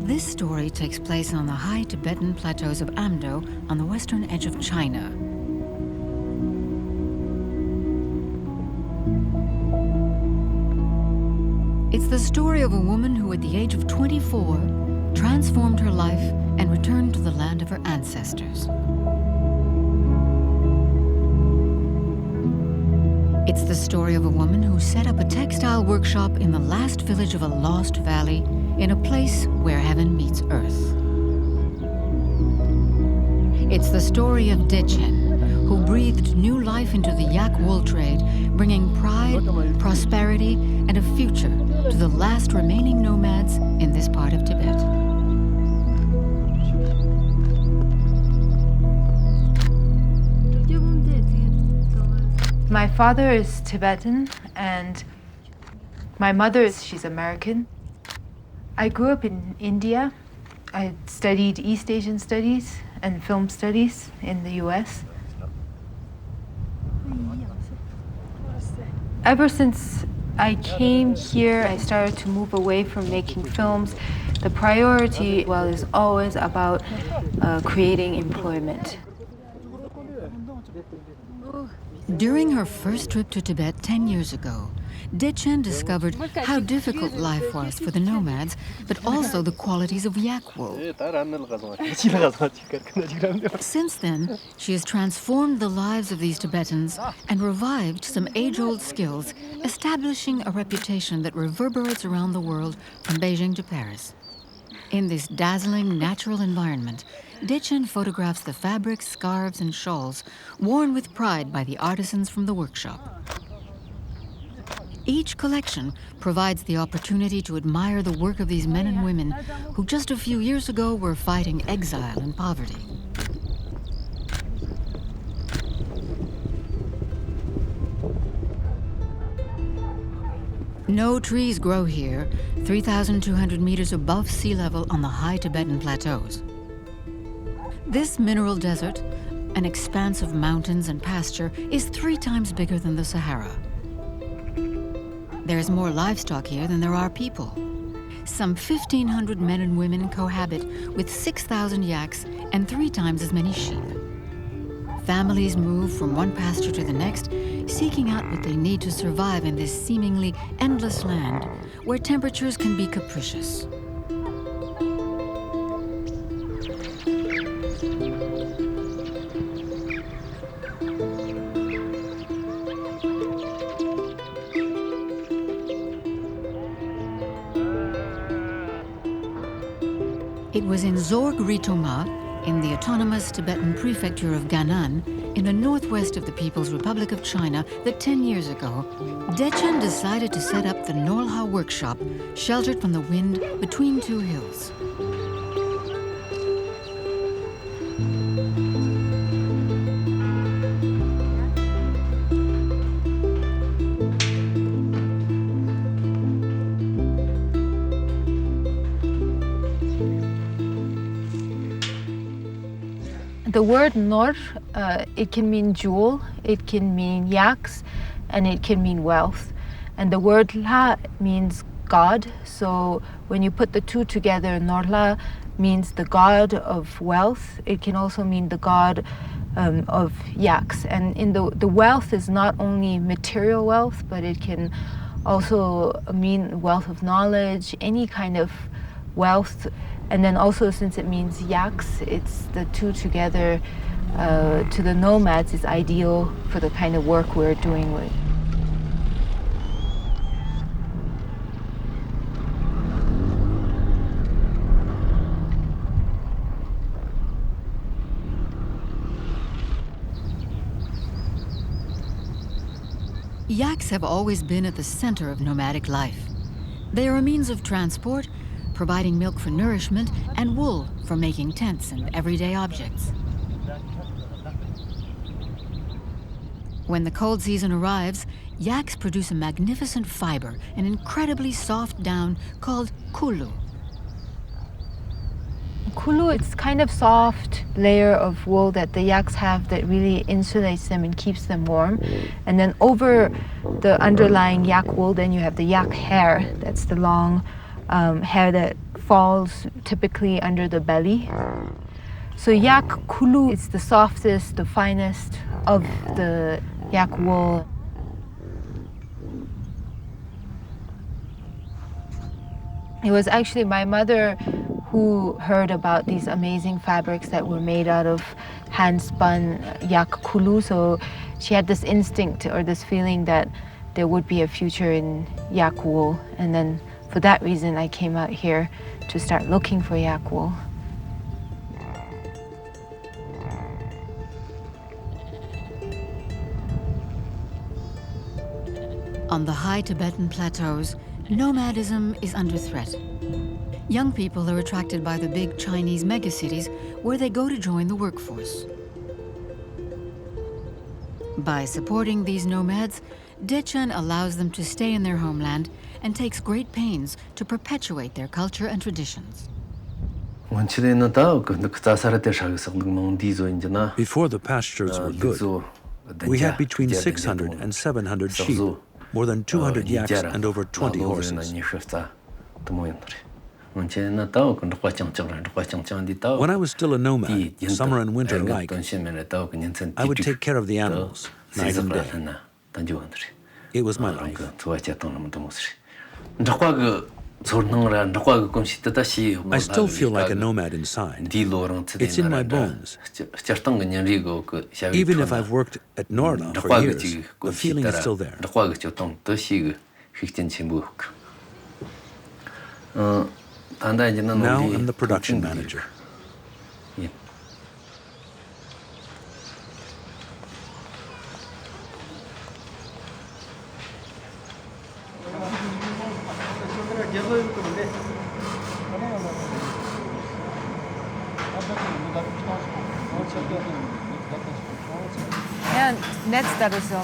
This story takes place on the high Tibetan plateaus of Amdo on the western edge of China. It's the story of a woman who, at the age of 24, transformed her life and returned to the land of her ancestors. It's the story of a woman who set up a textile workshop in the last village of a lost valley in a place where heaven meets earth. It's the story of Dechen, who breathed new life into the yak wool trade, bringing pride, prosperity, and a future to the last remaining nomads in this part of Tibet. My father is Tibetan and my mother she's American. I grew up in India. I studied East Asian studies and film studies in the US. Ever since I came here, I started to move away from making films. The priority, is always about creating employment. During her first trip to Tibet 10 years ago, Dechen discovered how difficult life was for the nomads, but also the qualities of yak wool. Since then, she has transformed the lives of these Tibetans and revived some age-old skills, establishing a reputation that reverberates around the world from Beijing to Paris. In this dazzling natural environment, Dechen photographs the fabrics, scarves, and shawls worn with pride by the artisans from the workshop. Each collection provides the opportunity to admire the work of these men and women who just a few years ago were fighting exile and poverty. No trees grow here, 3,200 meters above sea level on the high Tibetan plateaus. This mineral desert, an expanse of mountains and pasture, is 3 times bigger than the Sahara. There's more livestock here than there are people. Some 1,500 men and women cohabit with 6,000 yaks and 3 times as many sheep. Families move from one pasture to the next, seeking out what they need to survive in this seemingly endless land where temperatures can be capricious. It was in Zorge Rotoma, in the autonomous Tibetan prefecture of Gannan, in the northwest of the People's Republic of China, that 10 years ago, Dechen decided to set up the Norlha workshop, sheltered from the wind between 2 hills. The word Nor, it can mean jewel, it can mean yaks, and it can mean wealth. And the word La means God, so when you put the 2 together, Norla means the god of wealth. It can also mean the god of yaks. And in the wealth is not only material wealth, but it can also mean wealth of knowledge, any kind of wealth. And then also, since it means yaks, it's the 2 together to the nomads is ideal for the kind of work we're doing with. Yaks have always been at the center of nomadic life. They are a means of transport, providing milk for nourishment and wool for making tents and everyday objects. When the cold season arrives, yaks produce a magnificent fiber, an incredibly soft down called COULON. COULON, it's kind of soft layer of wool that the yaks have that really insulates them and keeps them warm. And then over the underlying yak wool, then you have the yak hair. That's the long hair that falls typically under the belly. So yak kulu is the softest, the finest of the yak wool. It was actually my mother who heard about these amazing fabrics that were made out of hand-spun yak kulu. So she had this instinct or this feeling that there would be a future in yak wool. And then for that reason, I came out here to start looking for yak wool. On the high Tibetan plateaus, nomadism is under threat. Young people are attracted by the big Chinese megacities where they go to join the workforce. By supporting these nomads, Dechen allows them to stay in their homeland and takes great pains to perpetuate their culture and traditions. Before the pastures were good, we had between 600 and 700 sheep, more than 200 yaks, and over 20 horses. When I was still a nomad, summer and winter alike, I would take care of the animals, night and day. It was my life. I still feel like a nomad inside. It's in my bones. Even if I've worked at Norla for years, the feeling is still there. Now I'm the production manager.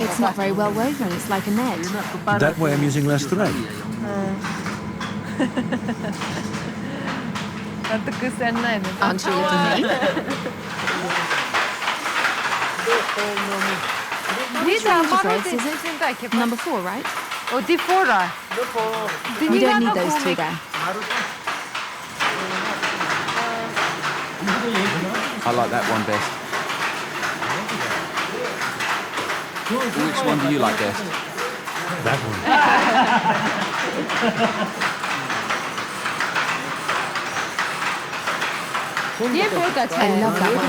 It's not very well woven, it's like a net. That way I'm using less thread. Aren't you looking neat? Which range of threads is it? Number 4, right? You don't need those two there. I like that one best. Which one do you like best? That one. I love that one.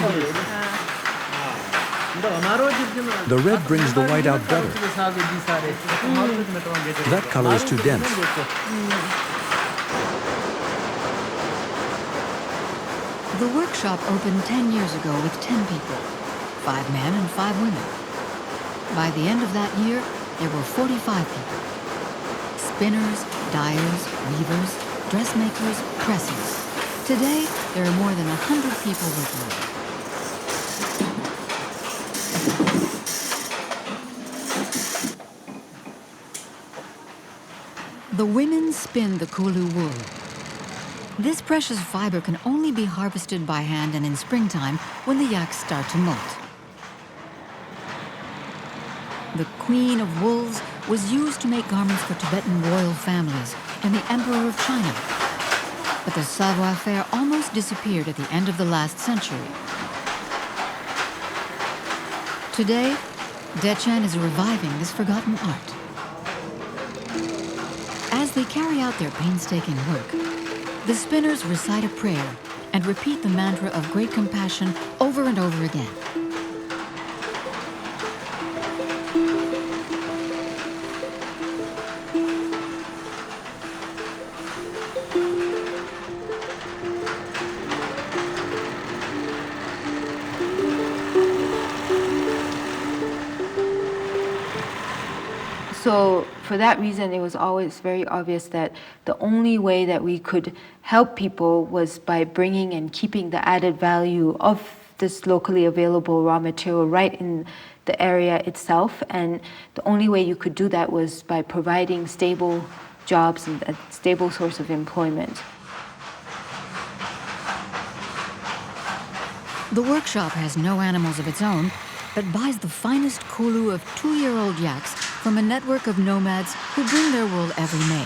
The red brings the white out better. That color is too dense. The workshop opened 10 years ago with 10 people, 5 men and 5 women. By the end of that year, there were 45 people. Spinners, dyers, weavers, dressmakers, pressers. Today, there are more than 100 people working there. The women spin the koulou wool. This precious fiber can only be harvested by hand and in springtime when the yaks start to molt. The Queen of Wools was used to make garments for Tibetan royal families and the Emperor of China. But the savoir-faire almost disappeared at the end of the last century. Today, Dechen is reviving this forgotten art. As they carry out their painstaking work, the spinners recite a prayer and repeat the mantra of great compassion over and over again. So for that reason, it was always very obvious that the only way that we could help people was by bringing and keeping the added value of this locally available raw material right in the area itself. And the only way you could do that was by providing stable jobs and a stable source of employment. The workshop has no animals of its own, but buys the finest koulou of 2-year-old yaks from a network of nomads who bring their wool every May.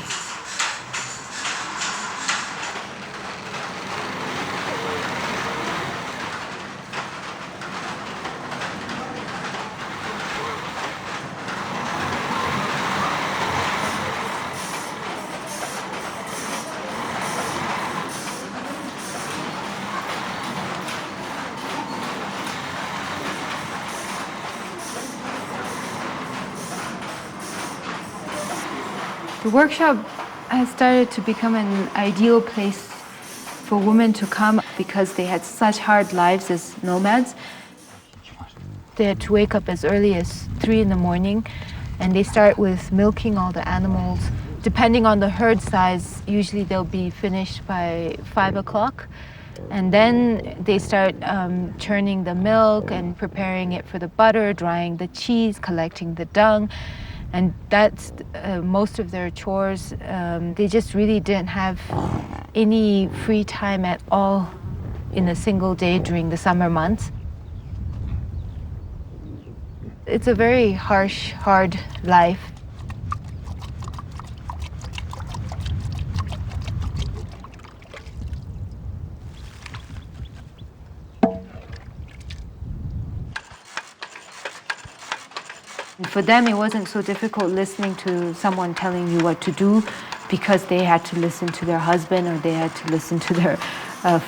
The workshop has started to become an ideal place for women to come because they had such hard lives as nomads. They had to wake up as early as 3 in the morning, and they start with milking all the animals. Depending on the herd size, usually they'll be finished by 5 o'clock. And then they start churning the milk and preparing it for the butter, drying the cheese, collecting the dung. And that's most of their chores. They just really didn't have any free time at all in a single day during the summer months. It's a very harsh, hard life. For them, it wasn't so difficult listening to someone telling you what to do because they had to listen to their husband or they had to listen to their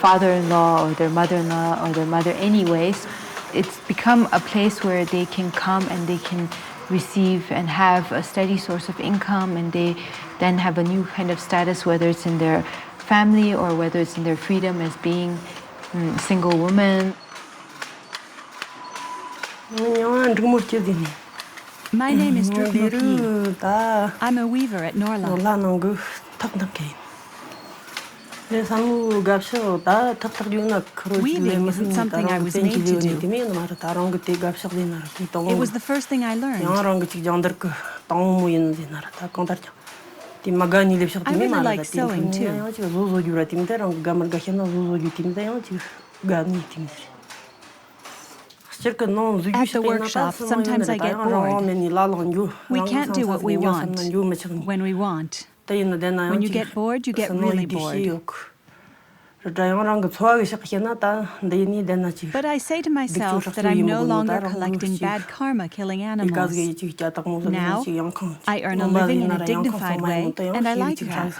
father-in-law or their mother-in-law or their mother anyways. It's become a place where they can come and they can receive and have a steady source of income, and they then have a new kind of status, whether it's in their family or whether it's in their freedom as being a single woman. My name is Zorge Rotoma. I'm a weaver at Norla. Weaving isn't something I was made to do. It was the first thing I learned. I really like sewing too. At the workshop, sometimes I get bored. We can't do what we want when we want. When you get bored, you get really bored. But I say to myself that I'm no longer collecting bad karma killing animals. Now, I earn a living in a dignified way, and I like that.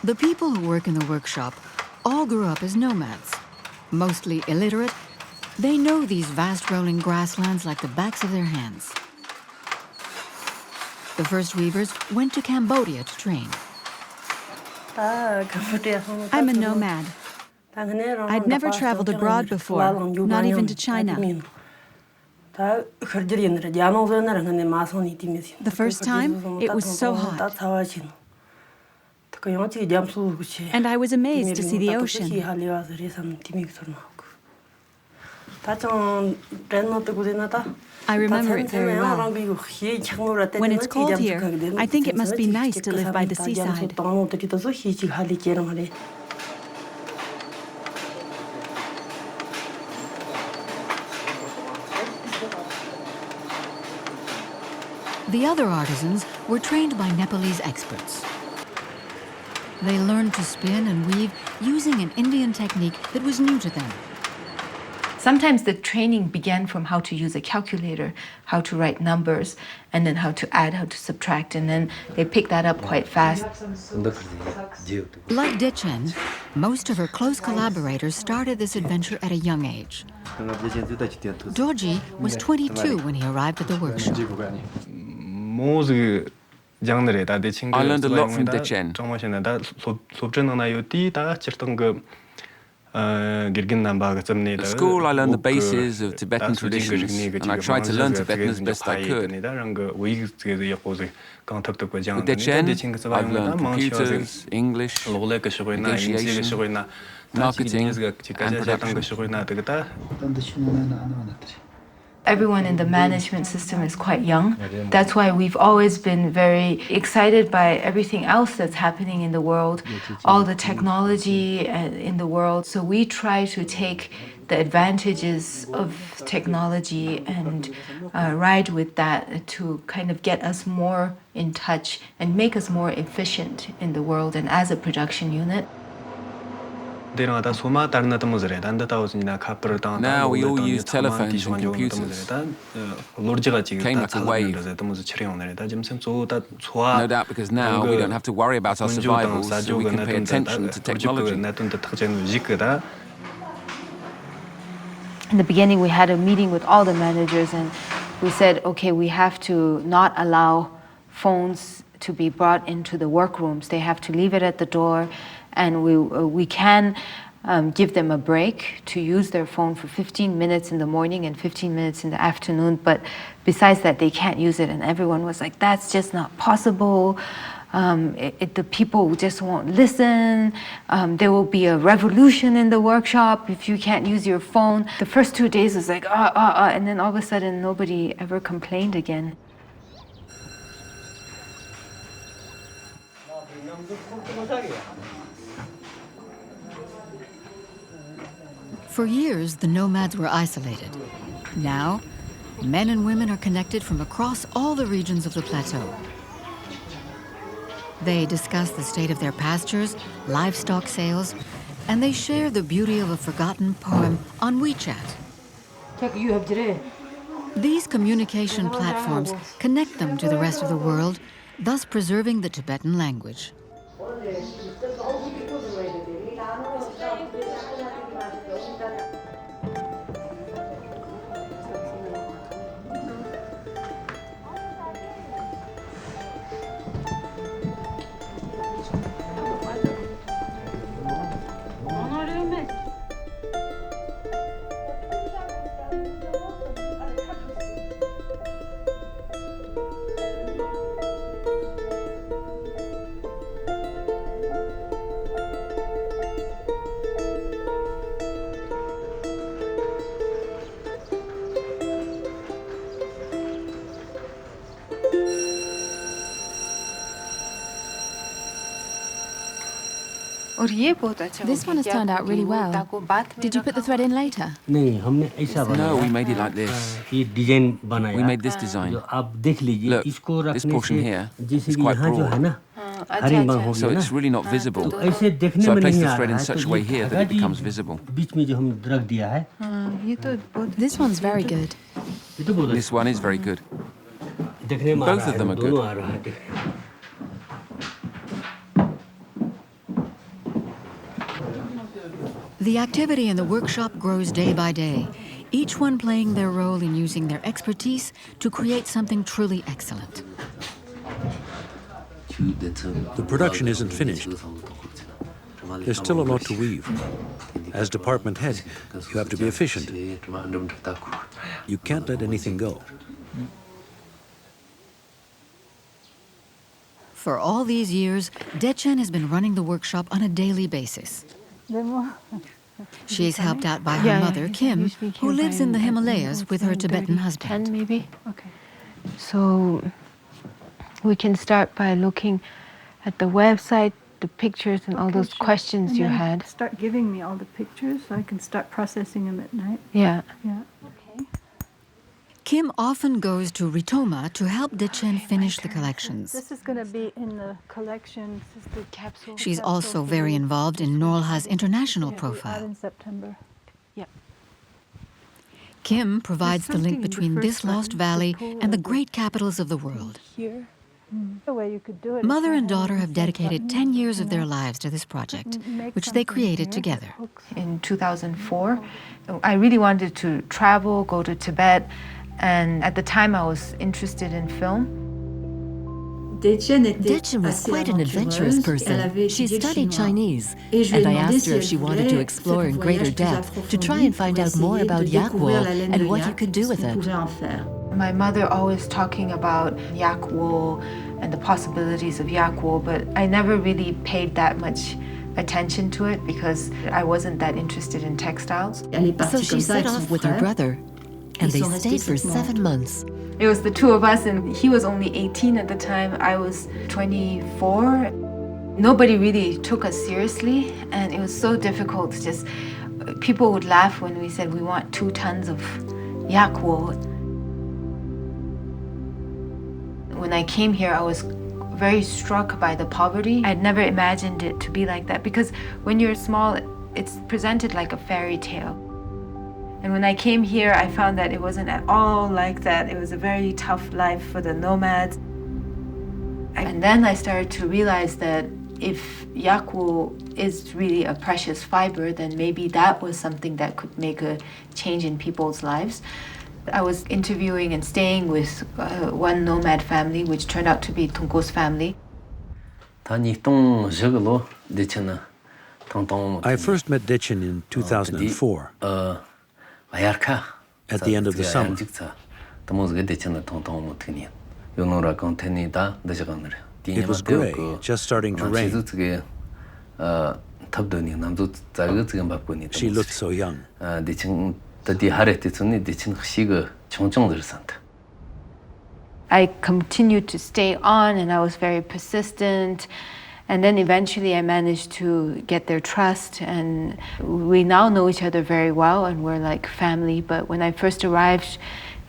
The people who work in the workshop all grew up as nomads. Mostly illiterate, they know these vast rolling grasslands like the backs of their hands. The first weavers went to Cambodia to train. I'm a nomad. I'd never traveled abroad before, not even to China. The first time, it was so hot. And I was amazed to see the ocean. I remember it very well. When it's cold here, I think it must be nice to live by the seaside. The other artisans were trained by Nepalese experts. They learned to spin and weave using an Indian technique that was new to them. Sometimes the training began from how to use a calculator, how to write numbers, and then how to add, how to subtract, and then they picked that up quite fast. Like Dechen, most of her close collaborators started this adventure at a young age. Zorge was 22 when he arrived at the workshop. I learned a lot from Dechen. At school, I learned the bases of Tibetan traditions, and I tried to learn Tibetan as best I could. With Dechen, I've learned computers, English, negotiation, marketing, and production. Everyone in the management system is quite young. That's why we've always been very excited by everything else that's happening in the world, all the technology in the world. So we try to take the advantages of technology and ride with that to kind of get us more in touch and make us more efficient in the world and as a production unit. Now we all use telephones and computers. Came like a wave. No doubt because now we don't have to worry about our survival, so we can pay attention to technology. In the beginning, we had a meeting with all the managers, and we said, okay, we have to not allow phones to be brought into the workrooms. They have to leave it at the door, and we can give them a break to use their phone for 15 minutes in the morning and 15 minutes in the afternoon, but besides that, they can't use it. And everyone was like, that's just not possible. The people just won't listen. There will be a revolution in the workshop if you can't use your phone. The first 2 days was like, and then all of a sudden, nobody ever complained again. For years, the nomads were isolated. Now, men and women are connected from across all the regions of the plateau. They discuss the state of their pastures, livestock sales, and they share the beauty of a forgotten poem on WeChat. These communication platforms connect them to the rest of the world, thus preserving the Tibetan language. This one has turned out really well. Did you put the thread in later? No, we made it like this. We made this design. Look, this portion here is quite broad, so it's really not visible. So I placed the thread in such a way here that it becomes visible. This one's very good. This one is very good. Both of them are good. The activity in the workshop grows day by day, each one playing their role in using their expertise to create something truly excellent. The production isn't finished. There's still a lot to weave. As department head, you have to be efficient. You can't let anything go. For all these years, Dechen has been running the workshop on a daily basis. She is helped out by her mother, Kim, who lives in the Himalayas with her Tibetan husband. 10 maybe? Okay. So we can start by looking at the website, the pictures, and all those questions you had. Start giving me all the pictures so I can start processing them at night. Yeah. Yeah. Okay. Kim often goes to Rotoma to help Dechen finish the collections. This is going to be in the collection. This is the capsule. She's also very involved in Norlha's international profile. In September. Yeah. Kim provides the link between this lost valley and the great capitals of the world. Here. The way you could do it. Mother and daughter have dedicated 10 years of their lives to this project, which they created together. In 2004, I really wanted to travel, go to Tibet, and at the time I was interested in film. Dechen was quite an adventurous person. She studied Chinese, and I asked her if she wanted to explore in greater depth to try and find out more about yak wool and what you could do with it. My mother always talking about yak wool and the possibilities of yak wool, but I never really paid that much attention to it because I wasn't that interested in textiles. So she set off with her brother, and they stayed for 7 months. It was the two of us, and he was only 18 at the time. I was 24. Nobody really took us seriously, and it was so difficult. Just people would laugh when we said we want 2 tons of yak wool. When I came here, I was very struck by the poverty. I'd never imagined it to be like that because when you're small, it's presented like a fairy tale. And when I came here, I found that it wasn't at all like that. It was a very tough life for the nomads. And then I started to realize that if yak wool is really a precious fiber, then maybe that was something that could make a change in people's lives. I was interviewing and staying with one nomad family, which turned out to be Tunko's family. I first met Dechen in 2004, at the end of the summer. It was gray, just starting to rain. She looked so young. I continued to stay on, and I was very persistent. And then eventually I managed to get their trust, and we now know each other very well, and we're like family. But when I first arrived,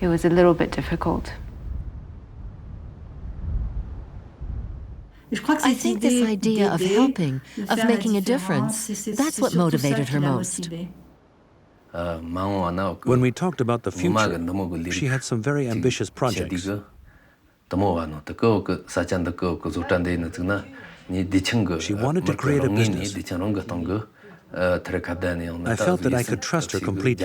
it was a little bit difficult. I think this idea of helping, of making a difference, that's what motivated her most. When we talked about the future, she had some very ambitious projects. She wanted to create a business. I felt that I could trust her completely.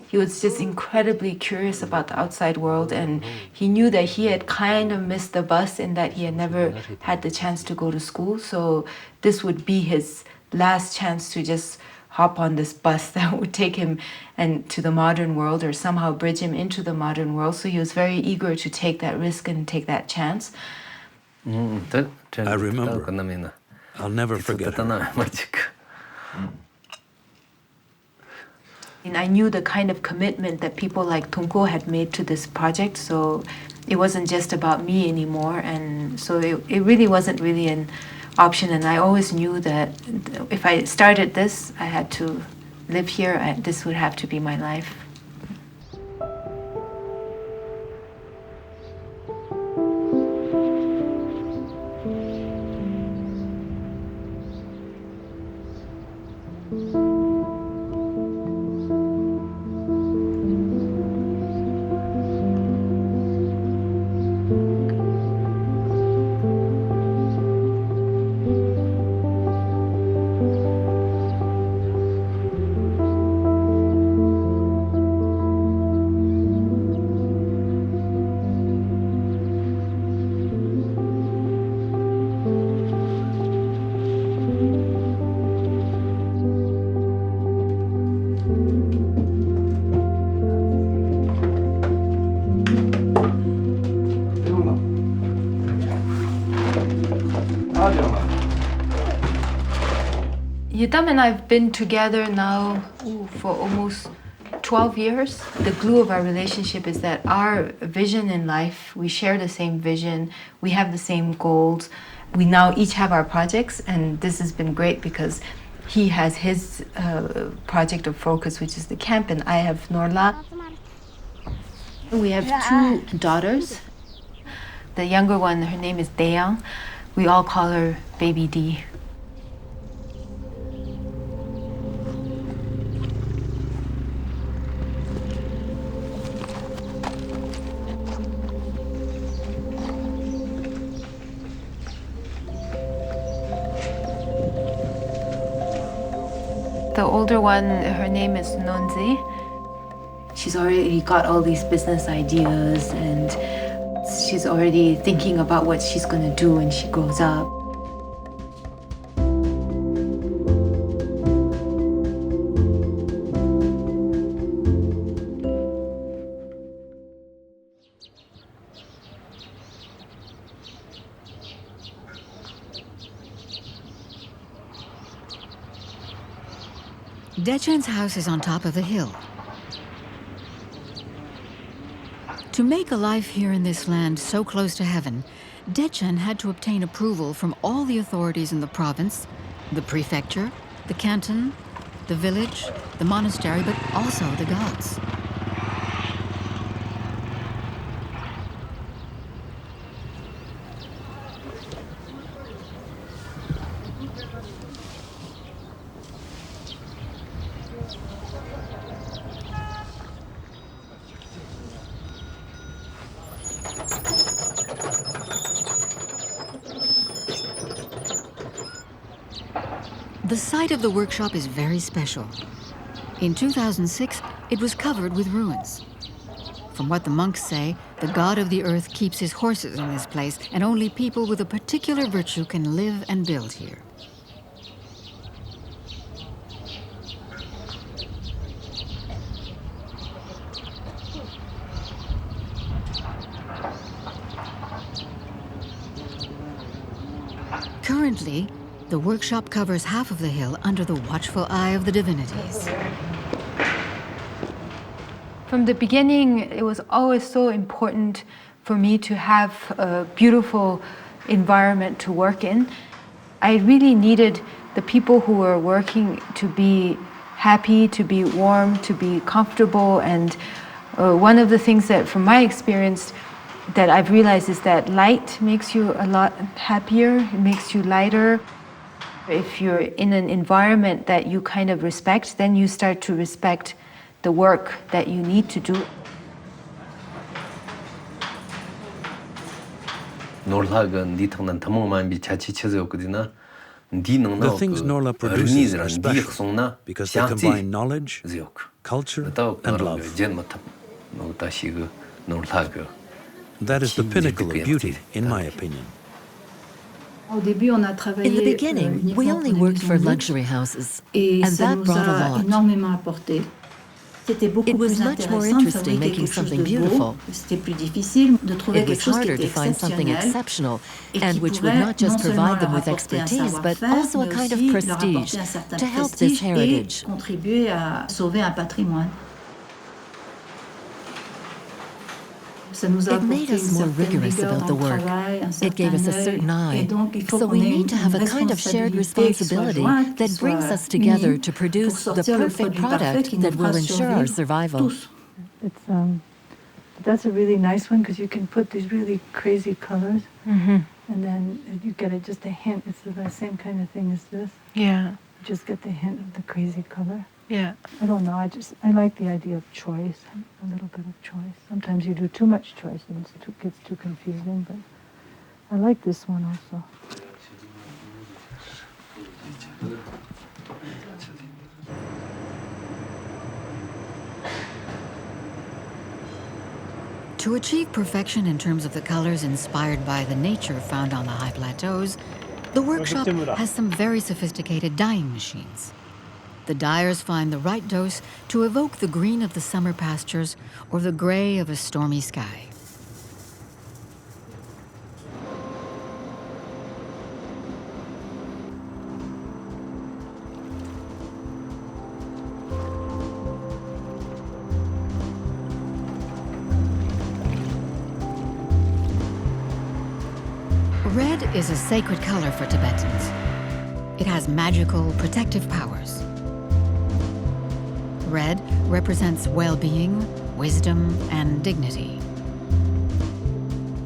He was just incredibly curious about the outside world, and he knew that he had kind of missed the bus in that he had never had the chance to go to school. So this would be his last chance to just hop on this bus that would take him and to the modern world, or somehow bridge him into the modern world. So he was very eager to take that risk and take that chance. I remember. I'll never forget her. And I knew the kind of commitment that people like Tunko had made to this project, so it wasn't just about me anymore, and so it really wasn't really an option. And I always knew that if I started this, I had to live here, this would have to be my life. Yutam and I have been together now for almost 12 years. The glue of our relationship is that our vision in life, we share the same vision, we have the same goals. We now each have our projects, and this has been great because he has his project of focus, which is the camp, and I have Norla. We have two daughters. The younger one, her name is Dechen. We all call her Baby D. The older one, her name is Nonzi. She's already got all these business ideas, and she's already thinking about what she's going to do when she grows up. Dechen's house is on top of a hill. To make a life here in this land so close to heaven, Dechen had to obtain approval from all the authorities in the province, the prefecture, the canton, the village, the monastery, but also the gods. The site of the workshop is very special. In 2006, it was covered with ruins. From what the monks say, the god of the earth keeps his horses in this place, and only people with a particular virtue can live and build here. Currently, the workshop covers half of the hill under the watchful eye of the divinities. From the beginning, it was always so important for me to have a beautiful environment to work in. I really needed the people who were working to be happy, to be warm, to be comfortable. And one of the things that, from my experience, that I've realized is that light makes you a lot happier, it makes you lighter. If you're in an environment that you kind of respect, then you start to respect the work that you need to do. The things Norla produces are special because they combine knowledge, culture, and love. That is the pinnacle of beauty, in my opinion. In the beginning, we only worked for luxury houses, and that brought a lot. It was much more interesting making something beautiful. It was harder to find something exceptional, and which would not just provide them with expertise, but also a kind of prestige to help this heritage. It made us more rigorous about the work. It gave us a certain eye. So we need to have a kind of shared responsibility that brings us together to produce the perfect product that will ensure our survival. That's a really nice one because you can put these really crazy colors, and then you get just a hint. It's the same kind of thing as this. Yeah. You just get the hint of the crazy color. Yeah. I don't know. I like the idea of choice, a little bit of choice. Sometimes you do too much choice and it gets too confusing, but I like this one also. To achieve perfection in terms of the colors inspired by the nature found on the high plateaus, the workshop has some very sophisticated dyeing machines. The dyers find the right dose to evoke the green of the summer pastures or the gray of a stormy sky. Red is a sacred color for Tibetans. It has magical, protective powers. Red represents well-being, wisdom, and dignity.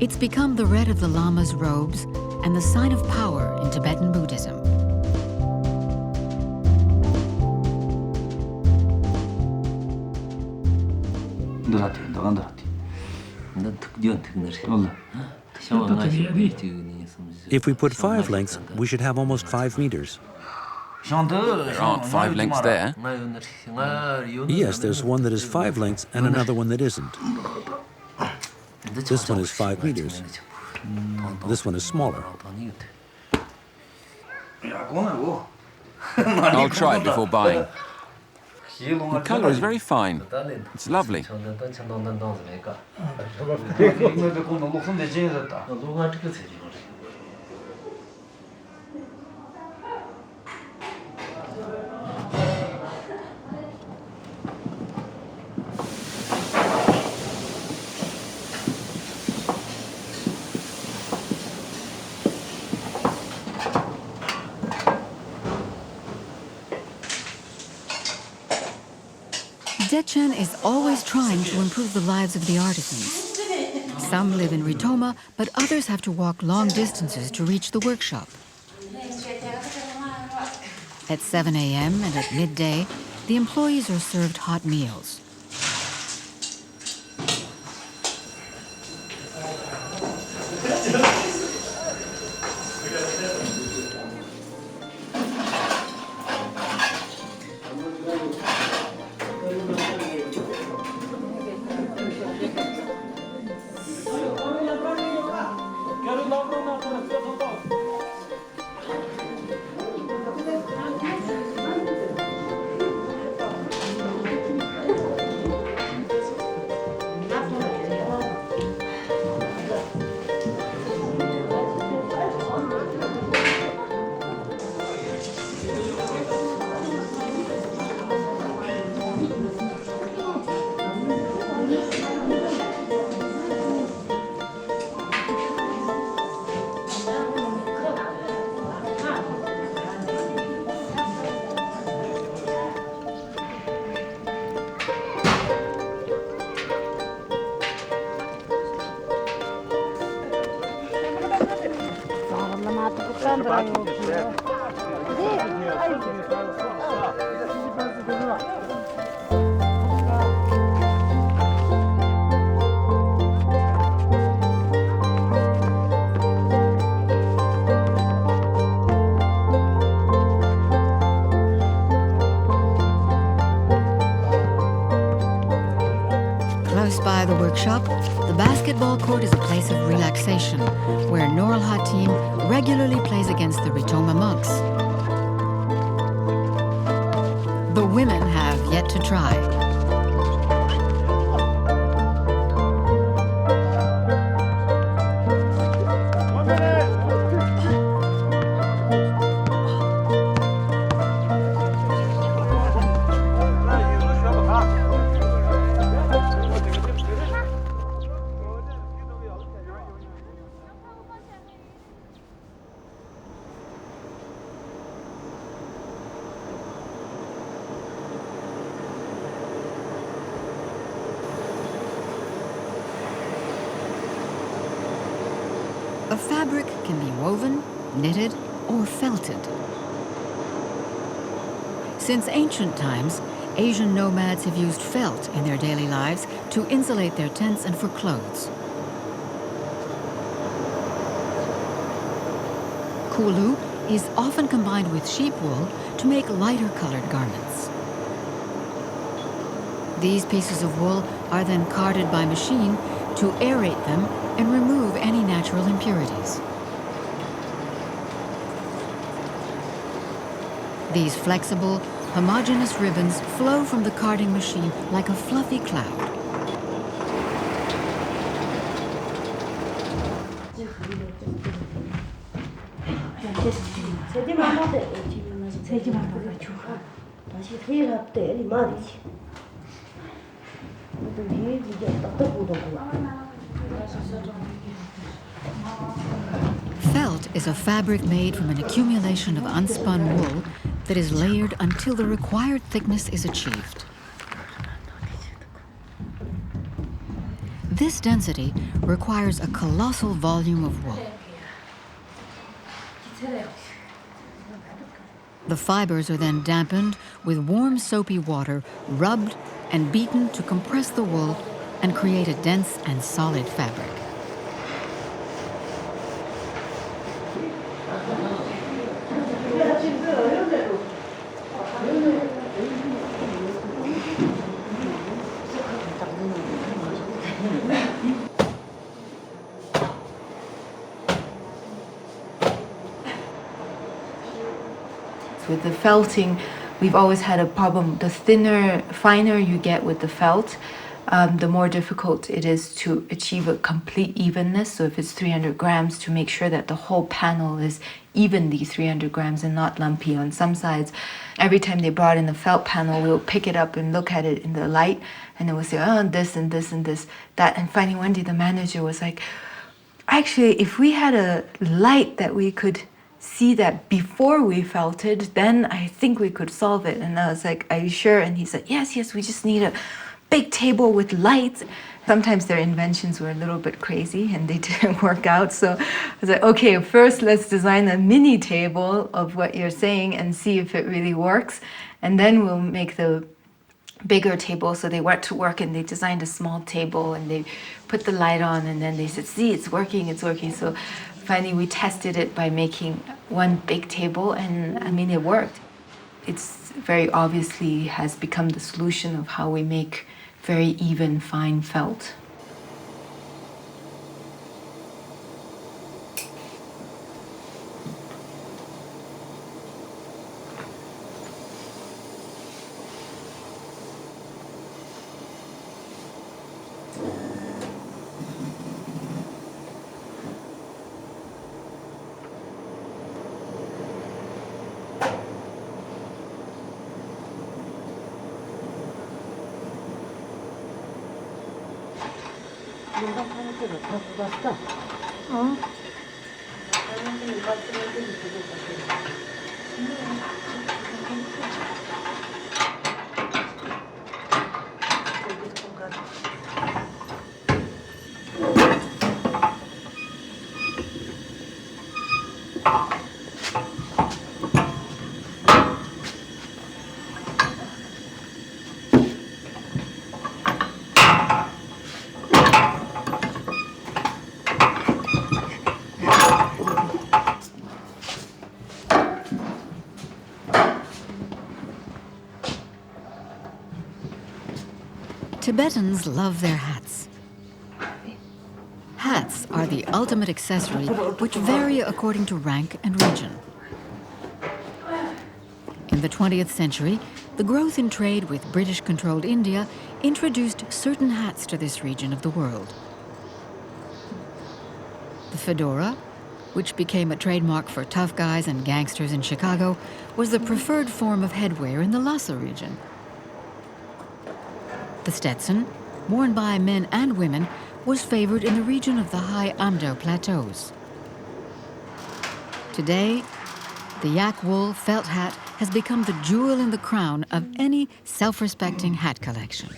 It's become the red of the lamas' robes and the sign of power in Tibetan Buddhism. If we put 5 lengths, we should have almost 5 meters. There aren't 5 lengths there. Yes, there's one that is 5 lengths and another one that isn't. This one is 5 meters. This one is smaller. I'll try it before buying. The color is very fine. It's lovely. Dechen is always trying to improve the lives of the artisans. Some live in Rotoma, but others have to walk long distances to reach the workshop. At 7 a.m. and at midday, the employees are served hot meals. Close by the workshop, the basketball court is a place of relaxation, where Noor Hatim regularly plays against the Rotoma monks. The women have yet to try. A fabric can be woven, knitted, or felted. Since ancient times, Asian nomads have used felt in their daily lives to insulate their tents and for clothes. Kulu is often combined with sheep wool to make lighter colored garments. These pieces of wool are then carded by machine to aerate them and remove any natural impurities. These flexible, homogeneous ribbons flow from the carding machine like a fluffy cloud. Felt is a fabric made from an accumulation of unspun wool that is layered until the required thickness is achieved. This density requires a colossal volume of wool. The fibers are then dampened with warm soapy water, rubbed and beaten to compress the wool and create a dense and solid fabric. With the felting, we've always had a problem. The finer you get with the felt, the more difficult it is to achieve a complete evenness. So if it's 300 grams, to make sure that the whole panel is evenly 300 grams and not lumpy on some sides. Every time they brought in the felt panel, we'll pick it up and look at it in the light, and then we'll say, oh, this and this and this, that. And finally one day the manager was like, actually, if we had a light that we could see that before we felted, then I think we could solve it. And I was like, are you sure? And he said, yes, we just need a big table with lights. Sometimes their inventions were a little bit crazy and they didn't work out. So I was like, okay, first let's design a mini table of what you're saying and see if it really works. And then we'll make the bigger table. So they went to work and they designed a small table and they put the light on, and then they said, see, it's working. So finally we tested it by making one big table, and I mean, it worked. It's very obviously has become the solution of how we make very even, fine felt. Tibetans love their hats. Hats are the ultimate accessory, which vary according to rank and region. In the 20th century, the growth in trade with British-controlled India introduced certain hats to this region of the world. The fedora, which became a trademark for tough guys and gangsters in Chicago, was the preferred form of headwear in the Lhasa region. The Stetson, worn by men and women, was favored in the region of the high Amdo plateaus. Today, the yak wool felt hat has become the jewel in the crown of any self-respecting hat collection.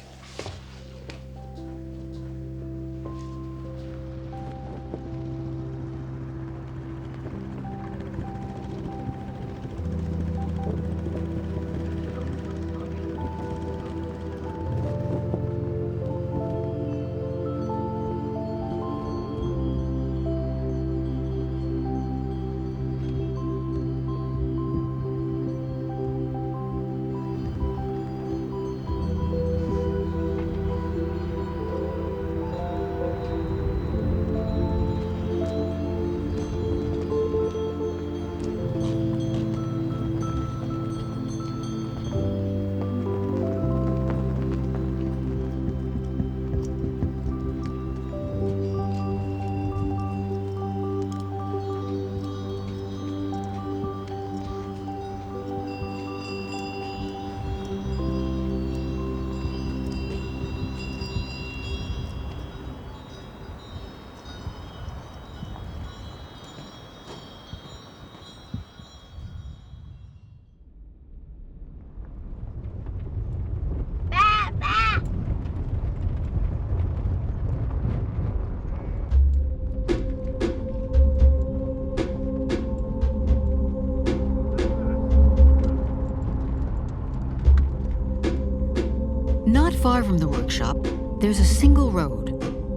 Not far from the workshop, there's a single road,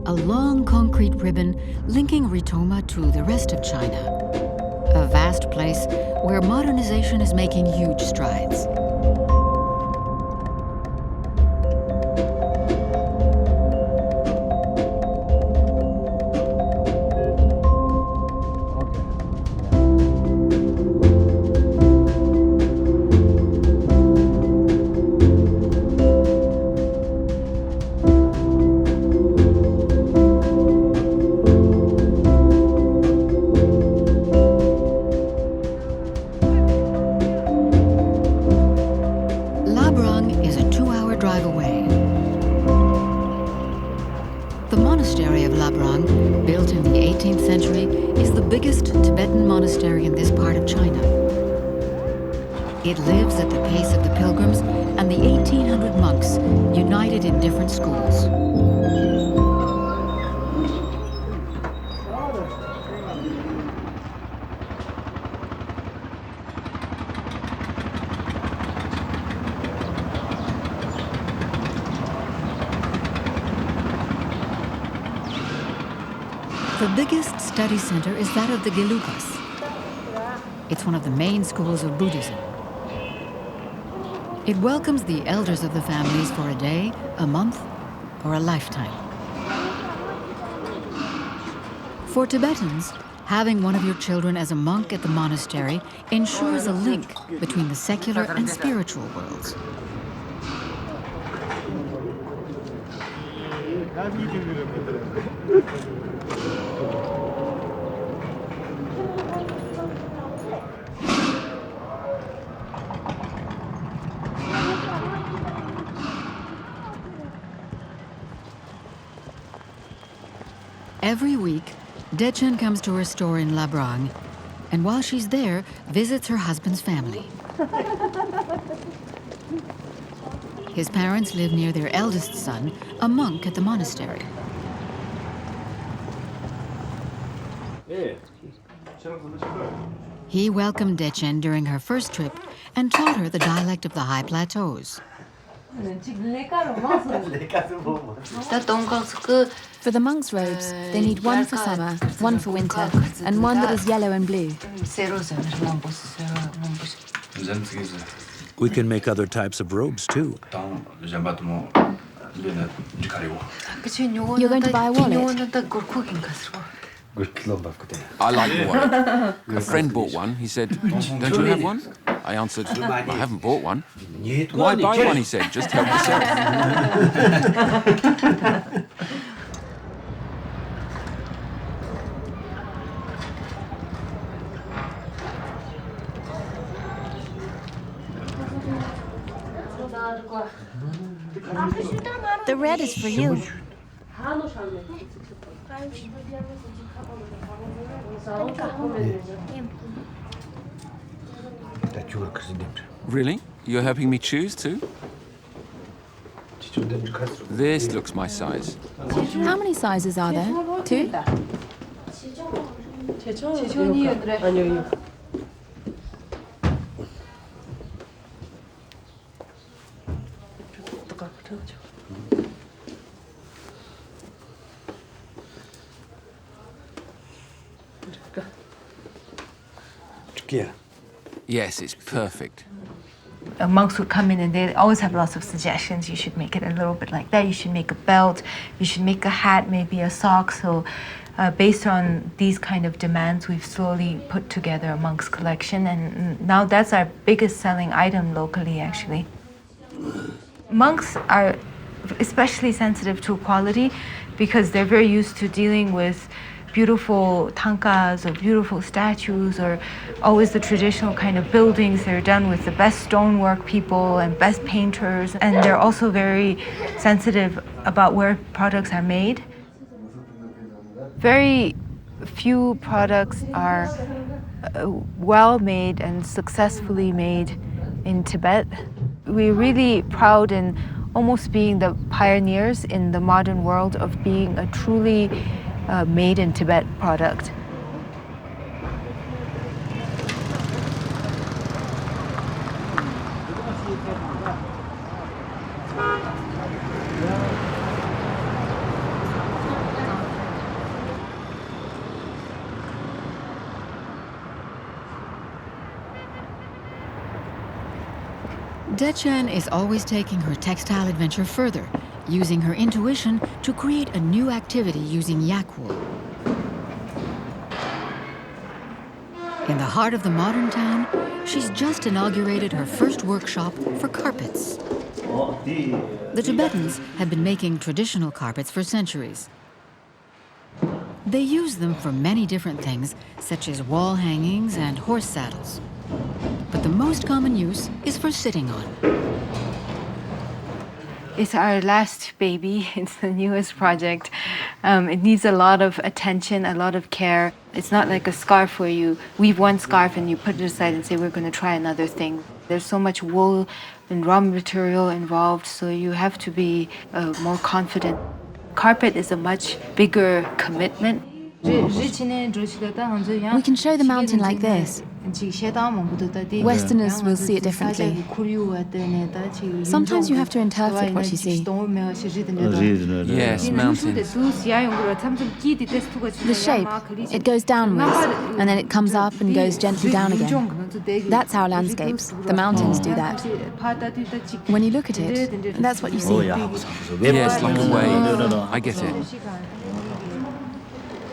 a long concrete ribbon linking Rotoma to the rest of China, a vast place where modernization is making huge strides. Tibetan monastery in this part of China. It lives at the pace of the pilgrims and the 1,800 monks united in different schools. The biggest study center is that of the Gelupas. It's one of the main schools of Buddhism. It welcomes the elders of the families for a day, a month, or a lifetime. For Tibetans, having one of your children as a monk at the monastery ensures a link between the secular and spiritual worlds. Every week, Dechen comes to her store in Labrang, and while she's there, visits her husband's family. His parents live near their eldest son, a monk at the monastery. He welcomed Dechen during her first trip and taught her the dialect of the high plateaus. For the monks' robes, they need one for summer, one for winter, and one that is yellow and blue. We can make other types of robes too. You're going to buy a wallet? I like the wallet. A friend bought one. He said, "Don't you have one?" I answered, "I haven't bought one." "Why buy one?" he said. "Just help yourself." The red is for you. Really? You're helping me choose too? This looks my size. How many sizes are there? 2? Yes, it's perfect. Monks would come in and they always have lots of suggestions. You should make it a little bit like that. You should make a belt. You should make a hat, maybe a sock. So based on these kind of demands, we've slowly put together a monk's collection. And now that's our biggest selling item locally, actually. Monks are especially sensitive to quality because they're very used to dealing with beautiful tankas or beautiful statues or always the traditional kind of buildings. They're done with the best stonework people and best painters. And they're also very sensitive about where products are made. Very few products are well made and successfully made in Tibet. We're really proud in almost being the pioneers in the modern world of being a truly made in Tibet product. Dechen is always taking her textile adventure further, using her intuition to create a new activity using yak wool. In the heart of the modern town, she's just inaugurated her first workshop for carpets. The Tibetans have been making traditional carpets for centuries. They use them for many different things, such as wall hangings and horse saddles. But the most common use is for sitting on. It's our last baby. It's the newest project. It needs a lot of attention, a lot of care. It's not like a scarf where you weave one scarf and you put it aside and say, we're going to try another thing. There's so much wool and raw material involved, so you have to be more confident. Carpet is a much bigger commitment. We can show the mountain like this. Westerners will see it differently. Sometimes you have to interpret what you see. Yes, mountains. The shape, it goes downwards, and then it comes up and goes gently down again. That's our landscapes. The mountains do that. When you look at it, that's what you see. Yes, like a wave. I get it.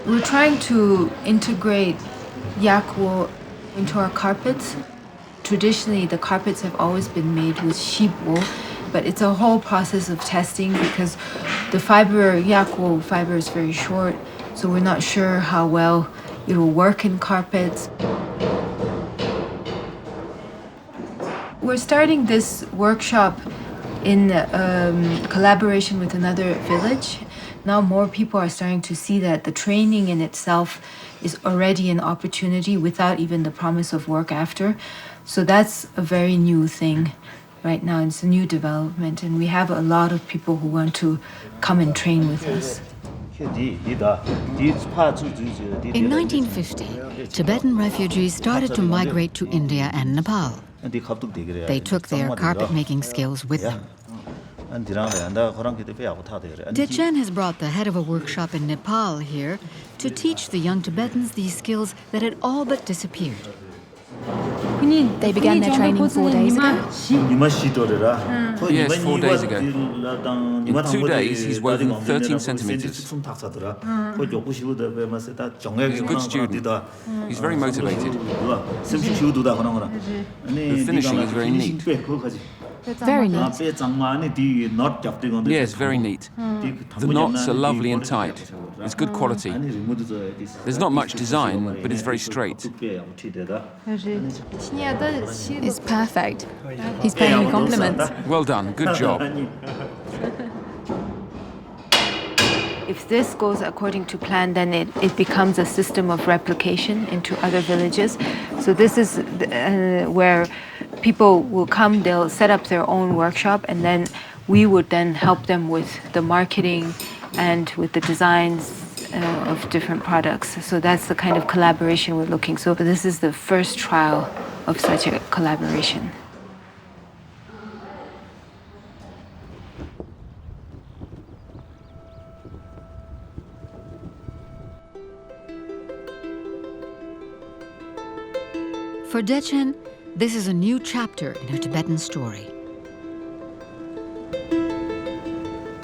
We're trying to integrate yak wool into our carpets. Traditionally, the carpets have always been made with sheep wool, but it's a whole process of testing because the yak wool fiber is very short, so we're not sure how well it will work in carpets. We're starting this workshop in collaboration with another village. Now more people are starting to see that the training in itself is already an opportunity without even the promise of work after. So that's a very new thing right now. It's a new development, and we have a lot of people who want to come and train with us. In 1950, Tibetan refugees started to migrate to India and Nepal. They took their carpet-making skills with them. Dechen has brought the head of a workshop in Nepal here to teach the young Tibetans these skills that had all but disappeared. They began their training 4 days ago. Yes, 4 days ago. In 2 days, he's woven 13 centimeters. He's a good student. He's very motivated. The finishing is very neat. Very neat. Yes, very neat. The knots are lovely and tight. It's good quality. There's not much design, but it's very straight. It's perfect. He's paying me compliments. Well done, good job. If this goes according to plan, then it becomes a system of replication into other villages. So this is where people will come, they'll set up their own workshop, and then we would then help them with the marketing and with the designs of different products. So that's the kind of collaboration we're looking. So this is the first trial of such a collaboration. For Dechen, this is a new chapter in her Tibetan story.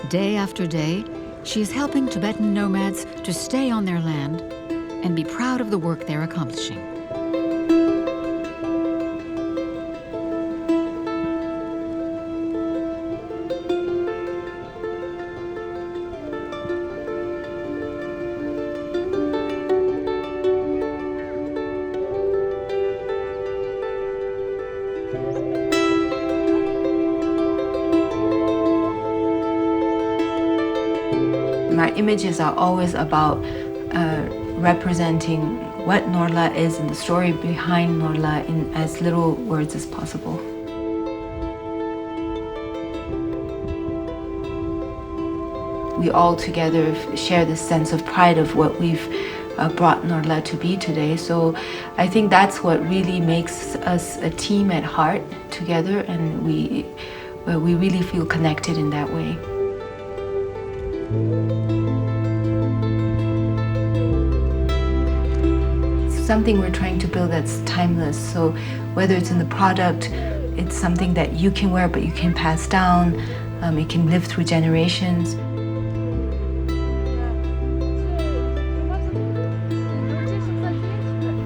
Day after day, she is helping Tibetan nomads to stay on their land and be proud of the work they're accomplishing. My images are always about representing what Norla is and the story behind Norla in as little words as possible. We all together share this sense of pride of what we've brought Norla to be today. So I think that's what really makes us a team at heart together, and we really feel connected in that way. Something we're trying to build that's timeless. So whether it's in the product, it's something that you can wear but you can pass down, it can live through generations.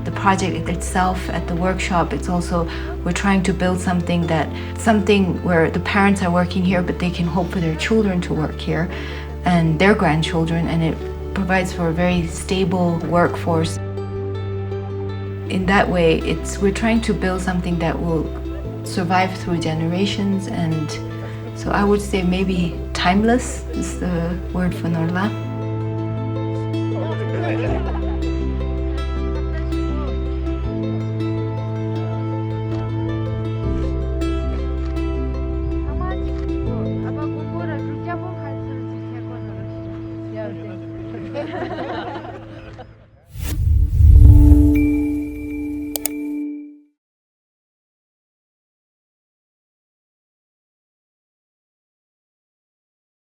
The project itself at the workshop, it's also, we're trying to build something where the parents are working here but they can hope for their children to work here and their grandchildren, and it provides for a very stable workforce. In that way, we're trying to build something that will survive through generations, and so I would say maybe timeless is the word for Norla.